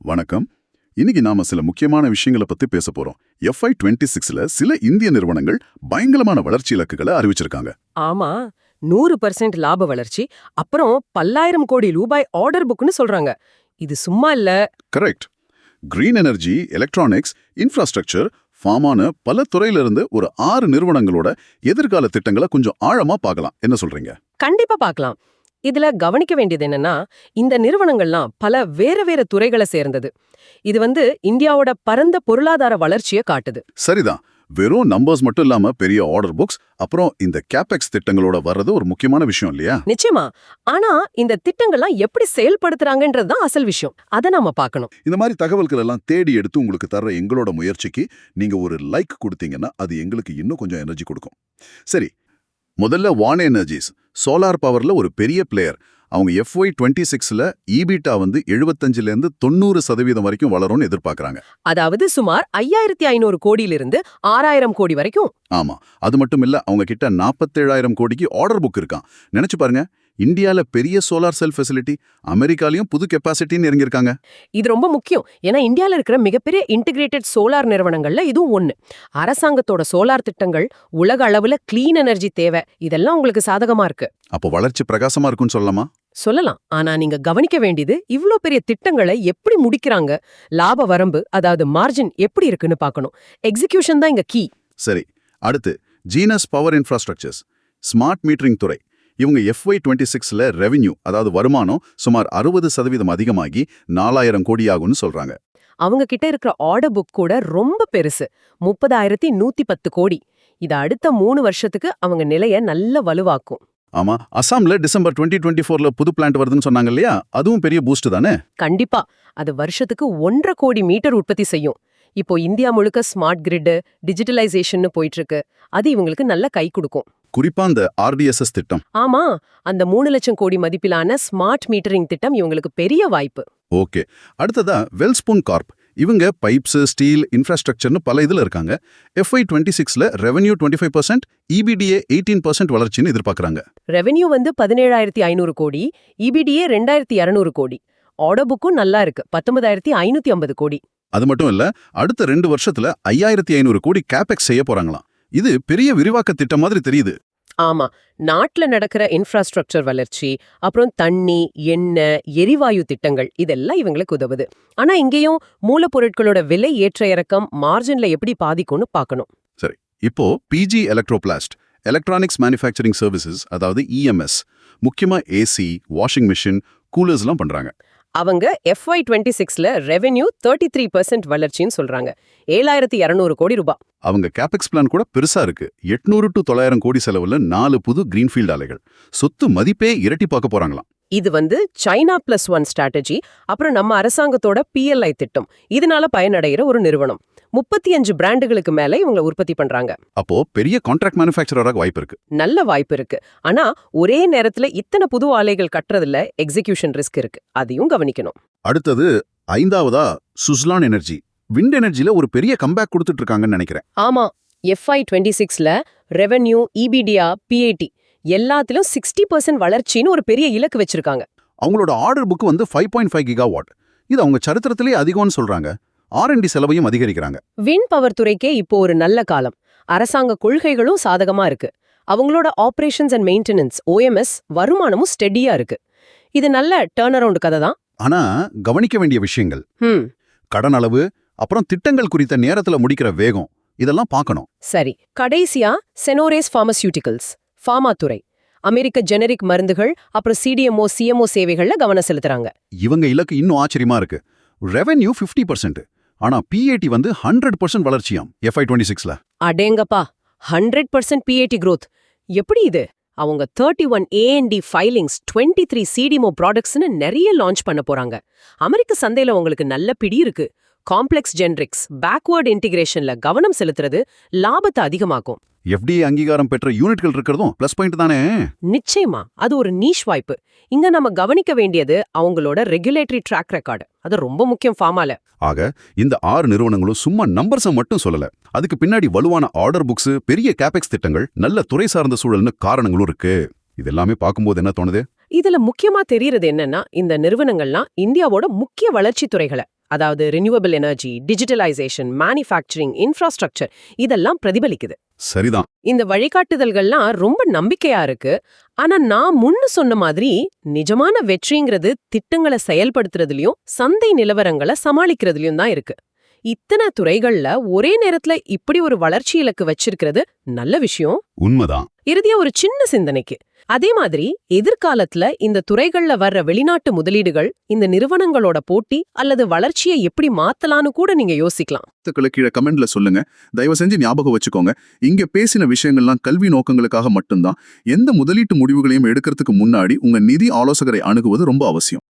வணக்கம். இன்னைக்கு நாம சில முக்கியமான விஷயங்களை பத்தி பேச போறோம். FY26ல சில இந்திய நிறுவனங்கள் பயங்கரமான வளர்ச்சி இலக்குகளை அறிவிச்சிருக்காங்க. ஆமா, 100% லாப வளர்ச்சி, அப்புறம் பல்லாயிரம் கோடி ரூபாய் ஆர்டர் புக்னு சொல்றாங்க. இது சும்மா இல்ல. Correct. Green energy, electronics, infrastructure, ஃபார்மான பல துறையில இருந்து ஒரு 6 நிறுவனங்களோட எதிர்கால திட்டங்களை கொஞ்சம் ஆழமா பார்க்கலாம். என்ன சொல்றீங்க? கண்டிப்பா பார்க்கலாம். இதுல கவனிக்க வேண்டியது என்னன்னா, இந்த நிறுவனங்கள்லாம் பல வேற துறைகளை சேர்ந்தது. இது இந்தியாவோட பரந்த பொருளாதார வளர்ச்சியை காட்டுது. சரிதான். வெறும் நம்பர்ஸ் மட்டும் இல்லாம பெரிய ஆர்டர் புக்ஸ், அப்புறம் இந்த கேபெக்ஸ் திட்டங்களோட வர்றது ஒரு முக்கியமான விஷயம் இல்லையா? நிச்சயமா. ஆனா இந்த திட்டங்கள்லாம் எப்படி செயல்படுத்துறாங்கன்றது தான் அசல் விஷயம். அதை நாம பார்க்கணும். இந்த மாதிரி தகவல்கள் எல்லாம் தேடி எடுத்து உங்களுக்கு தர்ற எங்களோட முயற்சிக்கு நீங்க ஒரு லைக் கொடுத்தீங்கன்னா அது எங்களுக்கு இன்னும் கொஞ்சம் எனர்ஜி கொடுக்கும். சரி, முதல்ல வான் எனர்ஜிஸ் சோலார் பவர்ல ஒரு பெரிய பிளேயர். அவங்க FY26ல ஈபிட்டா 75லேருந்து 90% வரைக்கும் வளரும்னு எதிர்பார்க்கறாங்க. அதாவது சுமார் 5500 கோடியிலிருந்து 6000 கோடி வரைக்கும். ஆமா, அது மட்டும் இல்ல, அவங்க கிட்ட 47,000 கோடிக்கு ஆர்டர் புக் இருக்கான். நினைச்சு பாருங்க, இந்தியால பெரிய சோலார் செல் ஃபெசிலிட்டி, அமெரிக்காலயும் புது கெப்பாசிட்டின்னு இறங்கியிருக்காங்க. இது ரொம்ப முக்கியம். ஏன்னா இந்தியால இருக்கிற மிகப்பெரிய இன்டிகிரேட்டட் சோலார் நிறுவனங்கள்ல இதுவும் ஒண்ணு. அரசாங்கத்தோட சோலார் திட்டங்கள், உலக அளவுல கிளீன் எனர்ஜி தேவை, இதெல்லாம் உங்களுக்கு சாதகமா இருக்கு. அப்போ வளர்ச்சி பிரகாசமா இருக்குன்னு சொல்லலாமா? சொல்லலாம். ஆனா நீங்க கவனிக்க வேண்டியது, இவ்ளோ பெரிய திட்டங்களை எப்படி முடிக்கிறாங்க, லாப வரம்பு அதாவது மார்ஜின் எப்படி இருக்குன்னு பார்க்கணும். எக்ஸிகியூஷன் தான் இங்க கீ. சரி, அடுத்து genus power infrastructures, smart metering துறை. இவங்க FY26ல ரெவென்யூ அதாவது வருமானம் சுமார் 60% அதிகமாகி 4,000 கோடி ஆகும்னு சொல்றாங்க. அவங்க கிட்ட இருக்கிற ஆர்டர் புக் கூட ரொம்ப பெருசு, 30,110 கோடி. இது அடுத்த 3 வருஷத்துக்கு அவங்க நிலைய நல்ல வலுவாக்கும். ஆமா, அசாம்ல டிசம்பர் 2024ல புது பிளான்ட் வருதுன்னு சொன்னாங்க இல்லையா? அதுவும் பெரிய பூஸ்ட் தானே? கண்டிப்பா. அது வருஷத்துக்கு 1.5 கோடி மீட்டர் உற்பத்தி செய்யும். இப்போ இந்தியா முழுக்க ஸ்மார்ட் கிரிட், டிஜிட்டலைசேஷன் போயிட்டு இருக்கு. அது இவங்களுக்கு நல்ல கை கொடுக்கும். குறிப்பா அந்த RDSS திட்டம். ஆமா, அந்த 3 லட்சம் கோடி மதிப்பிலான ஸ்மார்ட் மீட்டரிங் திட்டம் இவங்களுக்கு பெரிய வாய்ப்பு. ஓகே, அடுத்ததா வெல்ஸ்பூன் கார்ப். இவங்க பைப்ஸ், ஸ்டீல், இன்ஃப்ராஸ்ட்ரக்சர்னு பல இதுல இருக்காங்க. FY26ல ரெவென்யூ 25%, EBITDA 18% வளர்ச்சின்னு எதிர்பார்க்கறாங்க. ரெவென்யூ 17,500 கோடி, EBITDA 2,200 கோடி. ஆர்டர் புக்கும் நல்லா இருக்கு, 19,550 கோடி. அது மட்டும் இல்ல, அடுத்த 2 வருஷத்துல 5,500 கோடி கேபெக்ஸ் செய்ய போறாங்களாம். இது பெரிய விரிவாக்க திட்டம் மாதிரி தெரியுது. ஆமா, நாட்டுல நடக்கிற இன்ஃப்ராஸ்ட்ரக்சர் வளர்ச்சி, அப்புறம் தண்ணி, எண்ணெய், எரிவாயு திட்டங்கள் இதெல்லாம் இவங்களுக்கு உதவுது. ஆனா இங்கேயும் மூலப்பொருட்களோட விலை ஏற்ற இறக்கம் மார்ஜின்ல எப்படி பாதிக்கும்னு பார்க்கணும். சரி, இப்போ PG எலக்ட்ரோபிளாஸ்ட், எலக்ட்ரானிக்ஸ் மேனுஃபேக்சரிங் சர்வீசஸ் அதாவது EMS, முக்கியமா AC, வாஷிங் மிஷின், கூலர்ஸ்லாம் பண்றாங்க. அவங்க FY26ல ரெவென்யூ 33% வளர்ச்சின்னு சொல்றாங்க, 7,200 கோடி ரூபாய். அவங்க கேபெக்ஸ் பிளான் கூட பெருசா இருக்கு. 800 to 900 கோடி செலவுல 4 புது கிரீன்ஃபீல்ட் ஆலைகள். சொத்து மதிப்பே இரட்டி பார்க்க போறாங்களாம். இது சைனா +1 ஸ்ட்ராட்டஜி, அப்புறம் நம்ம அரசாங்கத்தோட PLI திட்டம். இதனால பயனடைகிற ஒரு நிறுவனம். 35 பிராண்டுகளுக்கு மேல இவங்க உற்பத்தி பண்றாங்க. அப்போ பெரிய கான்ட்ராக்ட் மேனுஃபேக்சரராக வாய்ப்பு இருக்கு. நல்ல வாய்ப்பு இருக்கு. ஆனா ஒரே நேரத்துல இத்தனை புது ஆலைகள் கட்டுறதுல எக்ஸிகியூஷன் ரிஸ்க் இருக்கு. அதையும் கவனிக்கணும். அடுத்தது 5வதா சுஸ்லான் எனர்ஜி. விண்ட் எனர்ஜில ஒரு பெரிய கம்பேக் கொடுத்துட்டு இருக்காங்கன்னு நினைக்கிறேன். ஆமா, FY26ல ரெவென்யூ, EBITDA, PAT எல்லாத்திலும் 60% வளர்ச்சின்னு ஒரு பெரிய இலக்கு வச்சிருக்காங்க. அவங்களோட ஆர்டர் புக் 5.5 கிகாவாட். இது அவங்க சரித்திரத்திலே அதிகம்னு சொல்றாங்க. R&D செலவையும் அதிகரிக்கிறாங்க. விண்ட் பவர் துறைக்கே இப்போ ஒரு நல்ல காலம். அரசாங்க கொள்கைகளும் சாதகமா இருக்கு. அவங்களோட ஆபரேஷன்ஸ் அண்ட் மெயின்டெனன்ஸ் OMS வருமானமும் ஸ்டெடியா இருக்கு. இது நல்ல டர்ன் அரவுண்ட் கதை தான். ஆனா கவனிக்க வேண்டிய விஷயங்கள், கடன் அளவு, அப்புறம் திட்டங்கள் குறித்த நேரத்துல முடிக்கிற வேகம், இதெல்லாம் பார்க்கணும். சரி, கடைசியா செனோரேஸ் பார்மசியூட்டிகல்ஸ், ஃபார்மா துறை. அமெரிக்க ஜெனரிக் மருந்துகள், அப்புறம் CDMO, CMO சேவைகள்ல கவனம் செலுத்துறாங்க. இவங்க இலக்கு இன்னும் ஆச்சரியமா இருக்கு. ரெவென்யூ 50%, ஆனா PAT 100% வளர்ச்சியாம் FY26ல. அடேங்கப்பா, 100% PAT growth. எப்படி இது? அவங்க 31 A&D ஃபைலிங்ஸ், 23 CDMO ப்ராடக்ட்ஸ்னு நிறைய லான்ச் பண்ண போறாங்க. அமெரிக்க சந்தையில உங்களுக்கு நல்ல பிடி இருக்கு. காம்ப்ளெக்ஸ் ஜெனரிக்ஸ், பேக்வர்ட் இன்டிகிரேஷன்ல கவனம் செலுத்துறது லாபத்தை அதிகமாக்கும். FDA அங்கீகாரம் பெற்ற யூனிட்கள் இருக்கிறதும் ப்ளஸ் பாயிண்ட் தானே? நிச்சயமா, அது ஒரு நீஷ் வாய்ப்பு. இங்க நம்ம கவனிக்க வேண்டியது அவங்களோட ரெகுலேட்டரி ட்ராக் ரெக்கார்டு. அது ரொம்ப முக்கியம் ஃபார்மால. ஆக இந்த 6 நிறுவனங்களும் சும்மா நம்பர்ஸை மட்டும் சொல்லல. அதுக்கு பின்னாடி வலுவான ஆர்டர் புக்ஸ், பெரிய கேபெக்ஸ் திட்டங்கள், நல்ல துறை சார்ந்த சூழல்னு காரணங்களும் இருக்கு. இதெல்லாமே பார்க்கும்போது என்ன தோணுது? இதுல முக்கியமா தெரியறது என்னன்னா, இந்த நிறுவனங்கள்லாம் இந்தியாவோட முக்கிய வளர்ச்சி துறைகளை, அதாவது renewable energy, digitalisation, manufacturing, infrastructure இதெல்லாம் பிரதிபலிக்குது. சரிதான். இந்த வழிகாட்டுதல்கள்லாம் ரொம்ப நம்பிக்கையா இருக்கு. ஆனா நான் முன்ன சொன்ன மாதிரி நிஜமான வெற்றிங்கிறது திட்டங்களை செயல்படுத்துறதுலயும் சந்தை நிலவரங்களை சமாளிக்கிறதுலயும் தான் இருக்கு. இத்தனை துறைகள்ல ஒரே நேரத்துல இப்படி ஒரு வளர்ச்சி இலக்கு வச்சிருக்கிறது நல்ல விஷயம். உண்மைதான். இறுதியா ஒரு சின்ன சிந்தனைக்கு, அதே மாதிரி எதிர்காலத்துல இந்த துறைகள்ல வர்ற வெளிநாட்டு முதலீடுகள் இந்த நிறுவனங்களோட போட்டி அல்லது வளர்ச்சியை எப்படி மாத்தலான்னு கூட நீங்க யோசிக்கலாம். கீழே கமெண்ட்ல சொல்லுங்க. தயவு செஞ்சு ஞாபகம் வச்சுக்கோங்க, இங்க பேசின விஷயங்கள்லாம் கல்வி நோக்கங்களுக்காக மட்டும்தான். எந்த முதலீட்டு முடிவுகளையும் எடுக்கிறதுக்கு முன்னாடி உங்க நிதி ஆலோசகரை அணுகுவது ரொம்ப அவசியம்.